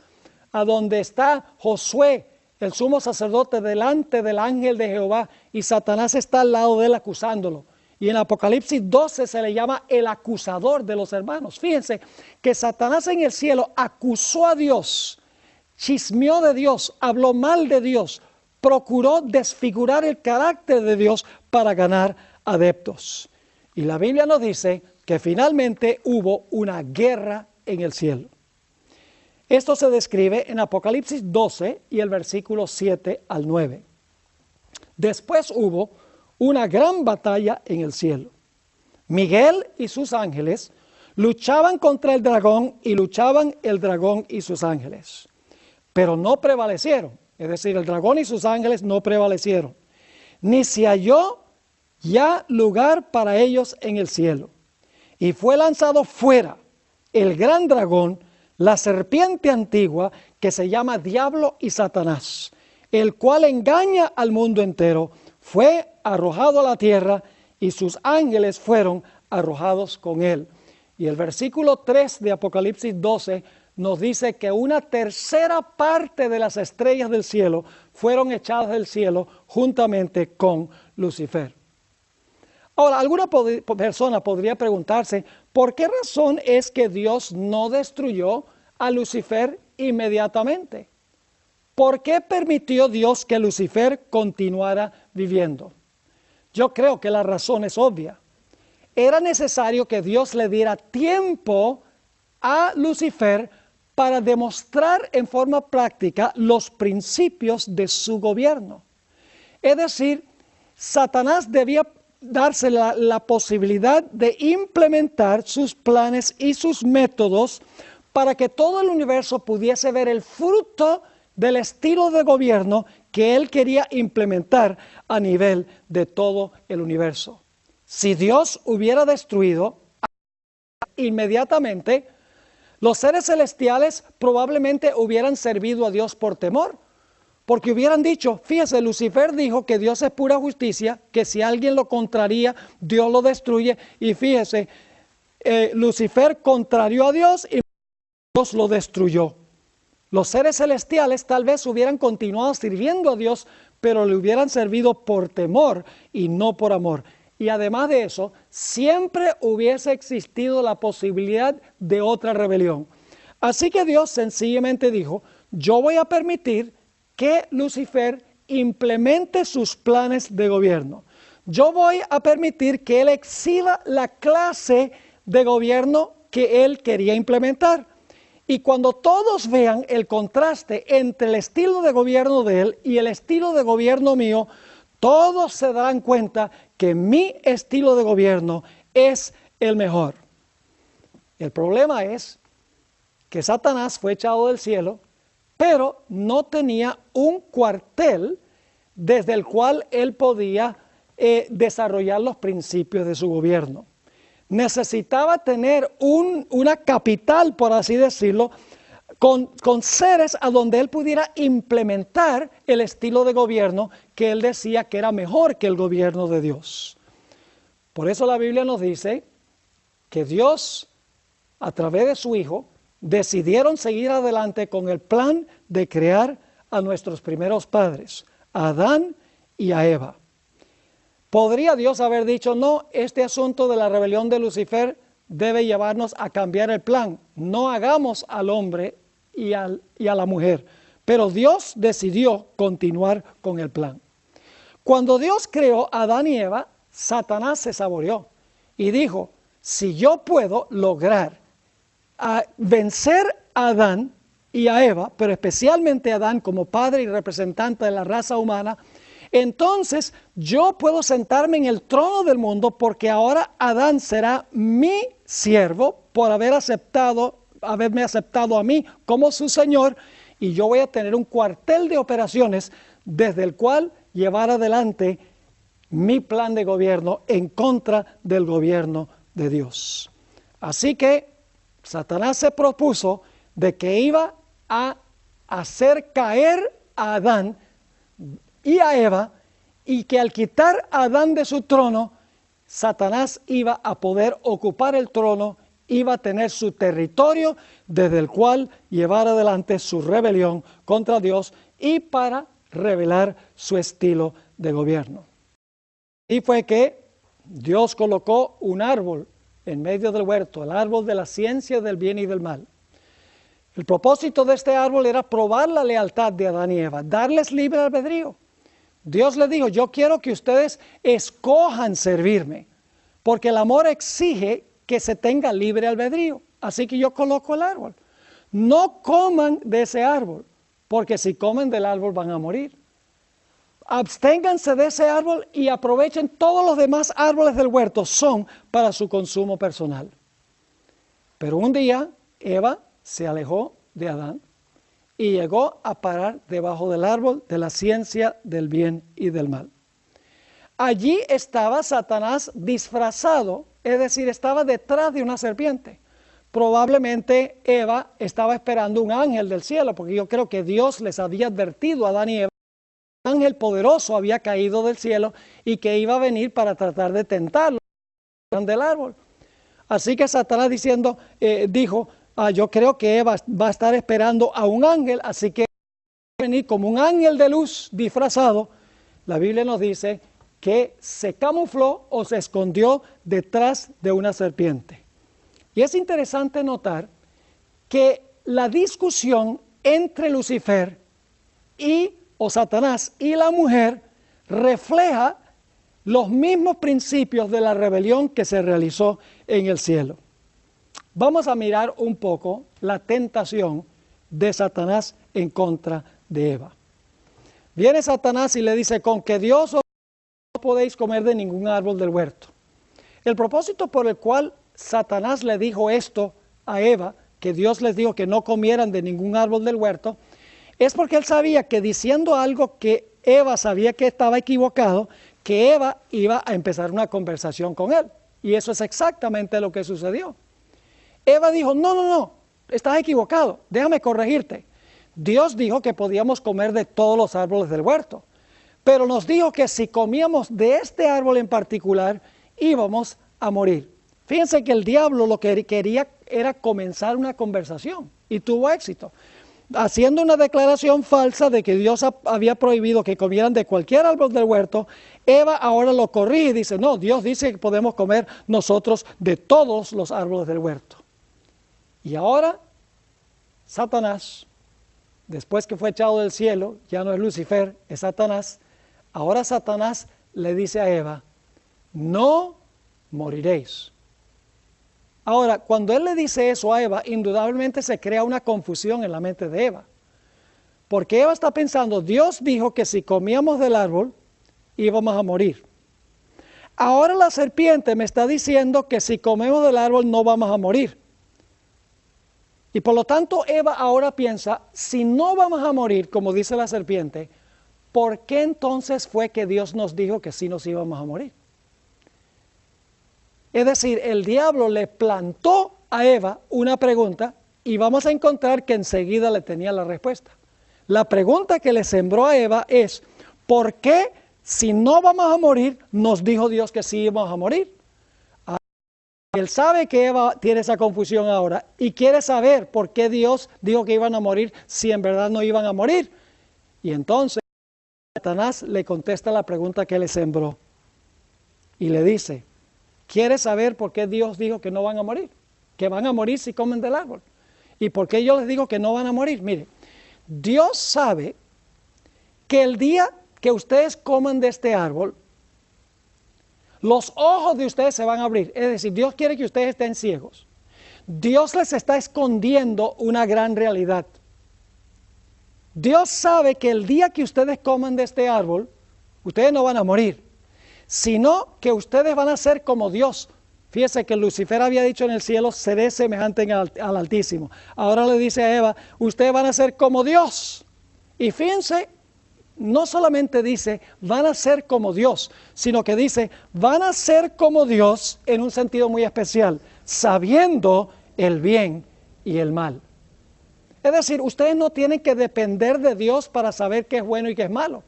a donde está Josué, el sumo sacerdote, delante del ángel de Jehová, y Satanás está al lado de él acusándolo. Y en Apocalipsis 12 se le llama el acusador de los hermanos. Fíjense que Satanás en el cielo acusó a Dios, chismeó de Dios, habló mal de Dios, procuró desfigurar el carácter de Dios para ganar adeptos. Y la Biblia nos dice que finalmente hubo una guerra en el cielo. Esto se describe en Apocalipsis 12 y el versículo 7 al 9. Después hubo una gran batalla en el cielo. Miguel y sus ángeles luchaban contra el dragón y luchaban el dragón y sus ángeles, pero no prevalecieron. Es decir, el dragón y sus ángeles no prevalecieron. Ni se halló ya lugar para ellos en el cielo. Y fue lanzado fuera el gran dragón, la serpiente antigua, que se llama Diablo y Satanás, el cual engaña al mundo entero. Fue arrojado a la tierra y sus ángeles fueron arrojados con él. Y el versículo 3 de Apocalipsis 12 nos dice que una tercera parte de las estrellas del cielo fueron echadas del cielo juntamente con Lucifer. Ahora, alguna persona podría preguntarse, ¿por qué razón es que Dios no destruyó a Lucifer inmediatamente? ¿Por qué permitió Dios que Lucifer continuara viviendo? Yo creo que la razón es obvia. Era necesario que Dios le diera tiempo a Lucifer para demostrar en forma práctica los principios de su gobierno. Es decir, Satanás debía darse la posibilidad de implementar sus planes y sus métodos para que todo el universo pudiese ver el fruto del estilo de gobierno que él quería implementar a nivel de todo el universo. Si Dios hubiera destruido inmediatamente, los seres celestiales probablemente hubieran servido a Dios por temor, porque hubieran dicho, fíjese, Lucifer dijo que Dios es pura justicia, que si alguien lo contraría, Dios lo destruye, y fíjese, Lucifer contrarió a Dios y Dios lo destruyó. Los seres celestiales tal vez hubieran continuado sirviendo a Dios, pero le hubieran servido por temor y no por amor. Y además de eso, siempre hubiese existido la posibilidad de otra rebelión. Así que Dios sencillamente dijo, yo voy a permitir que Lucifer implemente sus planes de gobierno. Yo voy a permitir que él exhiba la clase de gobierno que él quería implementar. Y cuando todos vean el contraste entre el estilo de gobierno de él y el estilo de gobierno mío, todos se darán cuenta que mi estilo de gobierno es el mejor. El problema es que Satanás fue echado del cielo, pero no tenía un cuartel desde el cual él podía desarrollar los principios de su gobierno. Necesitaba tener una capital, por así decirlo, con seres a donde él pudiera implementar el estilo de gobierno que él decía que era mejor que el gobierno de Dios. Por eso la Biblia nos dice que Dios, a través de su Hijo, decidieron seguir adelante con el plan de crear a nuestros primeros padres, a Adán y a Eva. ¿Podría Dios haber dicho, no, este asunto de la rebelión de Lucifer debe llevarnos a cambiar el plan? No hagamos al hombre y a la mujer. Pero Dios decidió continuar con el plan. Cuando Dios creó a Adán y Eva, Satanás se saboreó y dijo, si yo puedo lograr vencer a Adán y a Eva, pero especialmente a Adán como padre y representante de la raza humana, entonces yo puedo sentarme en el trono del mundo porque ahora Adán será mi siervo por haberme aceptado a mí como su Señor, y yo voy a tener un cuartel de operaciones desde el cual llevar adelante mi plan de gobierno en contra del gobierno de Dios. Así que Satanás se propuso de que iba a hacer caer a Adán y a Eva, y que al quitar a Adán de su trono, Satanás iba a poder ocupar el trono, iba a tener su territorio desde el cual llevar adelante su rebelión contra Dios y para revelar su estilo de gobierno. Y fue que Dios colocó un árbol en medio del huerto, el árbol de la ciencia del bien y del mal. El propósito de este árbol era probar la lealtad de Adán y Eva, darles libre albedrío. Dios les dijo, yo quiero que ustedes escojan servirme, porque el amor exige que se tenga libre albedrío. Así que yo coloco el árbol. No coman de ese árbol, porque si comen del árbol van a morir. Absténganse de ese árbol y aprovechen todos los demás árboles del huerto, son para su consumo personal. Pero un día Eva se alejó de Adán y llegó a parar debajo del árbol de la ciencia del bien y del mal. allí estaba Satanás disfrazado, es decir, estaba detrás de una serpiente. Probablemente Eva estaba esperando un ángel del cielo, porque yo creo que Dios les había advertido a Adán y Eva que un ángel poderoso había caído del cielo y que iba a venir para tratar de tentarlo del árbol. Así que Satanás dijo, yo creo que Eva va a estar esperando a un ángel, así que va a venir como un ángel de luz disfrazado. La Biblia nos dice que se camufló o se escondió detrás de una serpiente. Y es interesante notar que la discusión entre Lucifer o Satanás y la mujer refleja los mismos principios de la rebelión que se realizó en el cielo. Vamos a mirar un poco la tentación de Satanás en contra de Eva. Viene Satanás y le dice, con que Dios os no podéis comer de ningún árbol del huerto. El propósito por el cual Satanás le dijo esto a Eva, que Dios les dijo que no comieran de ningún árbol del huerto, es porque él sabía que diciendo algo que Eva sabía que estaba equivocado, que Eva iba a empezar una conversación con él. Y eso es exactamente lo que sucedió. Eva dijo, no, estás equivocado, déjame corregirte. Dios dijo que podíamos comer de todos los árboles del huerto, pero nos dijo que si comíamos de este árbol en particular, íbamos a morir. Fíjense que el diablo lo que quería era comenzar una conversación y tuvo éxito, haciendo una declaración falsa de que Dios había prohibido que comieran de cualquier árbol del huerto. Eva ahora lo corrige y dice, no, Dios dice que podemos comer nosotros de todos los árboles del huerto. Y ahora Satanás, después que fue echado del cielo, ya no es Lucifer, es Satanás, ahora Satanás le dice a Eva, no moriréis. Ahora, cuando él le dice eso a Eva, indudablemente se crea una confusión en la mente de Eva. Porque Eva está pensando, Dios dijo que si comíamos del árbol, íbamos a morir. Ahora la serpiente me está diciendo que si comemos del árbol no vamos a morir. Y por lo tanto Eva ahora piensa, si no vamos a morir, como dice la serpiente, ¿por qué entonces fue que Dios nos dijo que sí nos íbamos a morir? Es decir, el diablo le plantó a Eva una pregunta y vamos a encontrar que enseguida le tenía la respuesta. La pregunta que le sembró a Eva es, ¿por qué si no vamos a morir, nos dijo Dios que sí íbamos a morir? Él sabe que Eva tiene esa confusión ahora y quiere saber por qué Dios dijo que iban a morir si en verdad no iban a morir. Y entonces Satanás le contesta la pregunta que le sembró y le dice, ¿quieres saber por qué Dios dijo que no van a morir? Que van a morir si comen del árbol. ¿Y por qué yo les digo que no van a morir? Mire, Dios sabe que el día que ustedes coman de este árbol, los ojos de ustedes se van a abrir. Es decir, Dios quiere que ustedes estén ciegos. Dios les está escondiendo una gran realidad. Dios sabe que el día que ustedes coman de este árbol, ustedes no van a morir, sino que ustedes van a ser como Dios. Fíjese que Lucifer había dicho en el cielo, seré semejante al Altísimo. Ahora le dice a Eva, ustedes van a ser como Dios. Y fíjense, no solamente dice, van a ser como Dios, sino que dice, van a ser como Dios en un sentido muy especial, sabiendo el bien y el mal. Es decir, ustedes no tienen que depender de Dios para saber qué es bueno y qué es malo.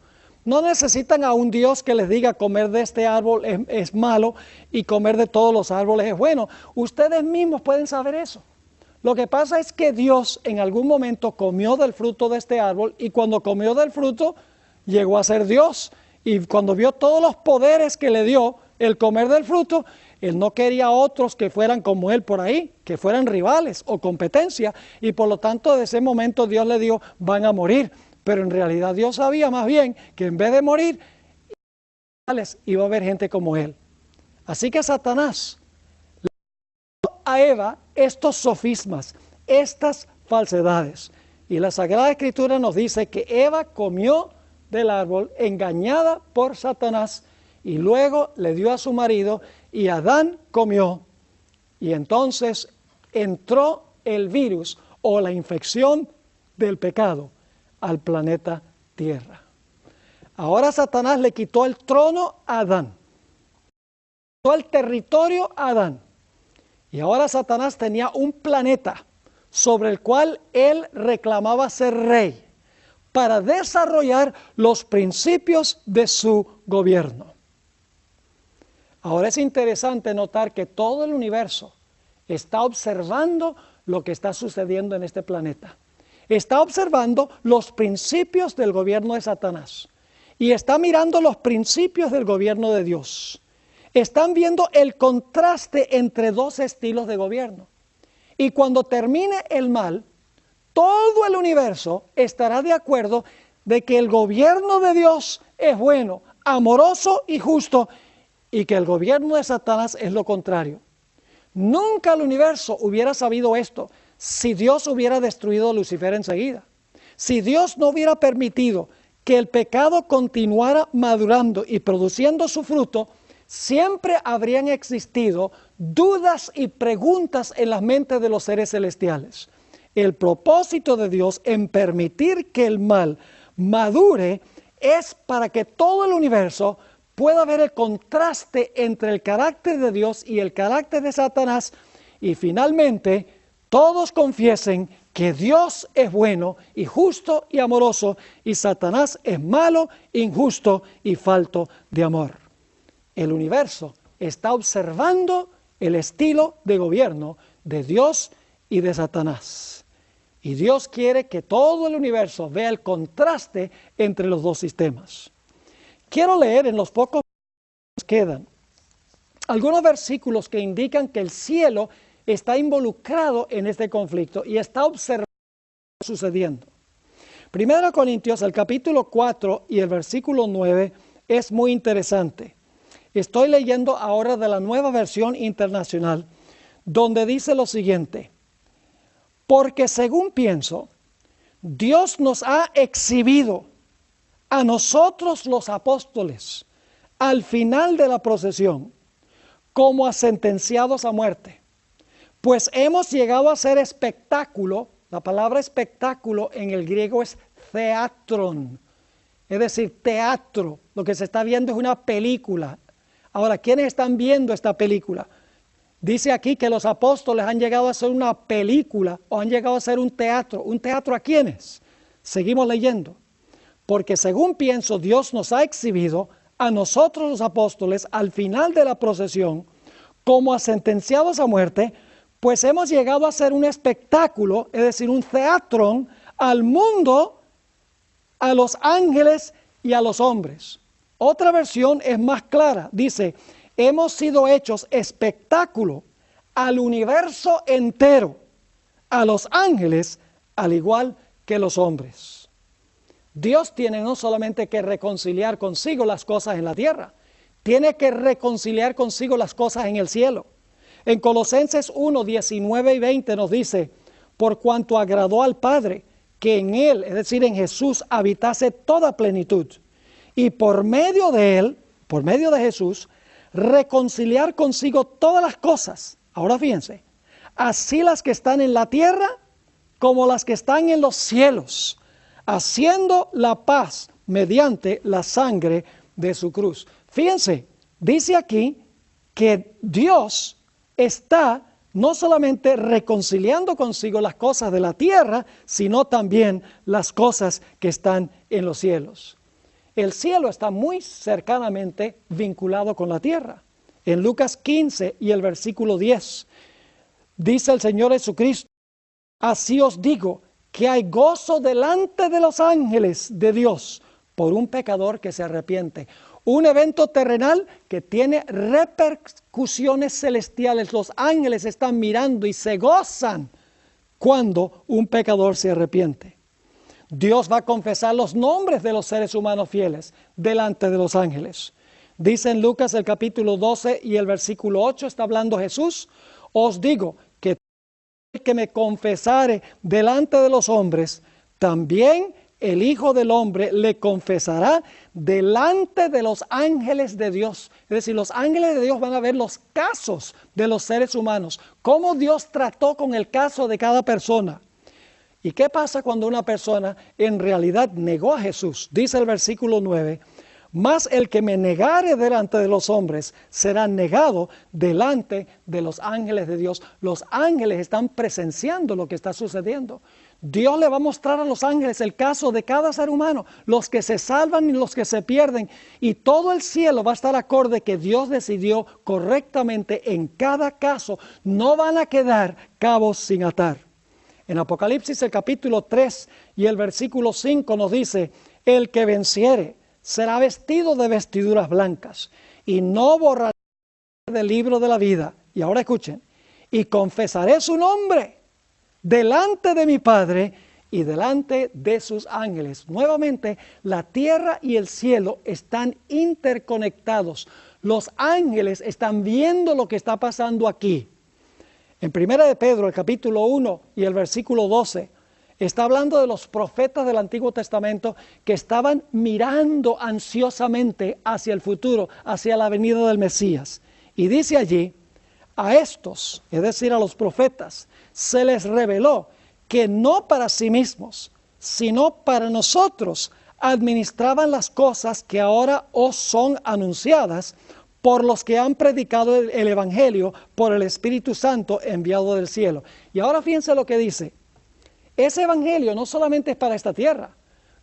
No necesitan a un Dios que les diga comer de este árbol es malo y comer de todos los árboles es bueno. Ustedes mismos pueden saber eso. Lo que pasa es que Dios en algún momento comió del fruto de este árbol y cuando comió del fruto llegó a ser Dios. Y cuando vio todos los poderes que le dio el comer del fruto, Él no quería otros que fueran como Él por ahí, que fueran rivales o competencia. Y por lo tanto, de ese momento Dios le dijo, van a morir. Pero en realidad Dios sabía más bien que en vez de morir, iba a haber gente como Él. Así que Satanás le dio a Eva estos sofismas, estas falsedades. Y la Sagrada Escritura nos dice que Eva comió del árbol engañada por Satanás y luego le dio a su marido y Adán comió. Y entonces entró el virus o la infección del pecado al planeta Tierra. Ahora Satanás le quitó el trono a Adán, quitó el territorio a Adán. Y ahora Satanás tenía un planeta sobre el cual él reclamaba ser rey para desarrollar los principios de su gobierno. Ahora es interesante notar que todo el universo está observando lo que está sucediendo en este planeta. Está observando los principios del gobierno de Satanás y está mirando los principios del gobierno de Dios. Están viendo el contraste entre dos estilos de gobierno. Y cuando termine el mal, todo el universo estará de acuerdo de que el gobierno de Dios es bueno, amoroso y justo, y que el gobierno de Satanás es lo contrario. Nunca el universo hubiera sabido esto si Dios hubiera destruido a Lucifer enseguida. Si Dios no hubiera permitido que el pecado continuara madurando y produciendo su fruto, siempre habrían existido dudas y preguntas en las mentes de los seres celestiales. El propósito de Dios en permitir que el mal madure es para que todo el universo pueda ver el contraste entre el carácter de Dios y el carácter de Satanás, y finalmente todos confiesen que Dios es bueno y justo y amoroso, y Satanás es malo, injusto y falto de amor. El universo está observando el estilo de gobierno de Dios y de Satanás. Y Dios quiere que todo el universo vea el contraste entre los dos sistemas. Quiero leer en los pocos que quedan algunos versículos que indican que el cielo está involucrado en este conflicto y está observando lo que está sucediendo. 1 Corintios, el capítulo 4 y el versículo 9 es muy interesante. Estoy leyendo ahora de la Nueva Versión Internacional, donde dice lo siguiente: porque según pienso, Dios nos ha exhibido a nosotros los apóstoles al final de la procesión como a sentenciados a muerte, pues hemos llegado a ser espectáculo. La palabra espectáculo en el griego es theatron, es decir, teatro. Lo que se está viendo es una película. Ahora, ¿quiénes están viendo esta película? Dice aquí que los apóstoles han llegado a ser una película o han llegado a ser un teatro. ¿Un teatro a quiénes? Seguimos leyendo. Porque según pienso, Dios nos ha exhibido a nosotros los apóstoles al final de la procesión como a sentenciados a muerte, pues hemos llegado a ser un espectáculo, es decir, un teatro al mundo, a los ángeles y a los hombres. Otra versión es más clara, dice: hemos sido hechos espectáculo al universo entero, a los ángeles, al igual que los hombres. Dios tiene no solamente que reconciliar consigo las cosas en la tierra, tiene que reconciliar consigo las cosas en el cielo. En Colosenses 1, 19 y 20 nos dice: por cuanto agradó al Padre que en Él, es decir, en Jesús, habitase toda plenitud, y por medio de Él, por medio de Jesús, reconciliar consigo todas las cosas. Ahora fíjense, así las que están en la tierra como las que están en los cielos, haciendo la paz mediante la sangre de su cruz. Fíjense, dice aquí que Dios está no solamente reconciliando consigo las cosas de la tierra, sino también las cosas que están en los cielos. El cielo está muy cercanamente vinculado con la tierra. En Lucas 15 y el versículo 10, dice el Señor Jesucristo: así os digo que hay gozo delante de los ángeles de Dios por un pecador que se arrepiente. Un evento terrenal que tiene repercusiones celestiales. Los ángeles están mirando y se gozan cuando un pecador se arrepiente. Dios va a confesar los nombres de los seres humanos fieles delante de los ángeles. Dice en Lucas el capítulo 12 y el versículo 8, está hablando Jesús: os digo que el que me confesare delante de los hombres, también el Hijo del Hombre le confesará delante de los ángeles de Dios. Es decir, los ángeles de Dios van a ver los casos de los seres humanos, cómo Dios trató con el caso de cada persona. ¿Y qué pasa cuando una persona en realidad negó a Jesús? Dice el versículo 9, mas el que me negare delante de los hombres será negado delante de los ángeles de Dios. Los ángeles están presenciando lo que está sucediendo. Dios le va a mostrar a los ángeles el caso de cada ser humano, los que se salvan y los que se pierden. Y todo el cielo va a estar acorde que Dios decidió correctamente en cada caso. No van a quedar cabos sin atar. En Apocalipsis el capítulo 3 y el versículo 5 nos dice, el que venciere será vestido de vestiduras blancas y no borraré del libro de la vida. Y ahora escuchen, y confesaré su nombre delante de mi Padre y delante de sus ángeles. Nuevamente, la tierra y el cielo están interconectados. Los ángeles están viendo lo que está pasando aquí. En 1 de Pedro, el capítulo 1 y el versículo 12, está hablando de los profetas del Antiguo Testamento que estaban mirando ansiosamente hacia el futuro, hacia la venida del Mesías. Y dice allí, a estos, es decir, a los profetas, se les reveló que no para sí mismos, sino para nosotros, administraban las cosas que ahora os son anunciadas por los que han predicado el Evangelio por el Espíritu Santo enviado del cielo. Y ahora fíjense lo que dice. Ese Evangelio no solamente es para esta tierra.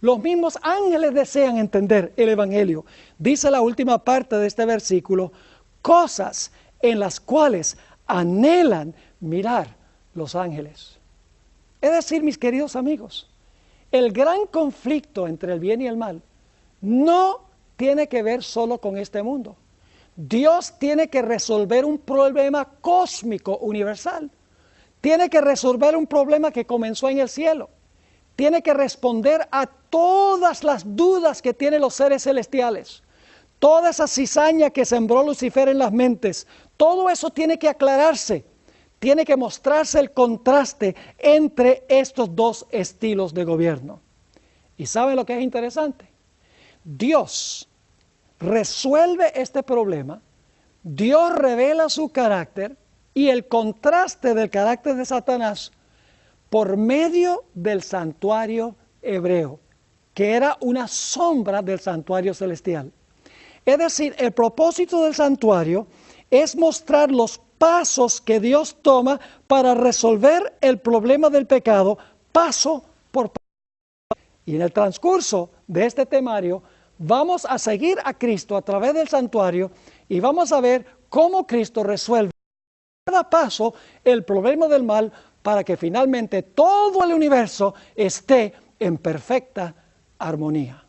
Los mismos ángeles desean entender el Evangelio. Dice la última parte de este versículo, cosas en las cuales anhelan mirar los ángeles. Es decir, mis queridos amigos, el gran conflicto entre el bien y el mal no tiene que ver solo con este mundo. Dios tiene que resolver un problema cósmico universal. Tiene que resolver un problema que comenzó en el cielo. Tiene que responder a todas las dudas que tienen los seres celestiales. Toda esa cizaña que sembró Lucifer en las mentes, todo eso tiene que aclararse. Tiene que mostrarse el contraste entre estos dos estilos de gobierno. ¿Y saben lo que es interesante? Dios resuelve este problema, Dios revela su carácter y el contraste del carácter de Satanás por medio del santuario hebreo, que era una sombra del santuario celestial. Es decir, el propósito del santuario es mostrar los pasos que Dios toma para resolver el problema del pecado paso por paso. Y en el transcurso de este temario vamos a seguir a Cristo a través del santuario y vamos a ver cómo Cristo resuelve cada paso el problema del mal para que finalmente todo el universo esté en perfecta armonía.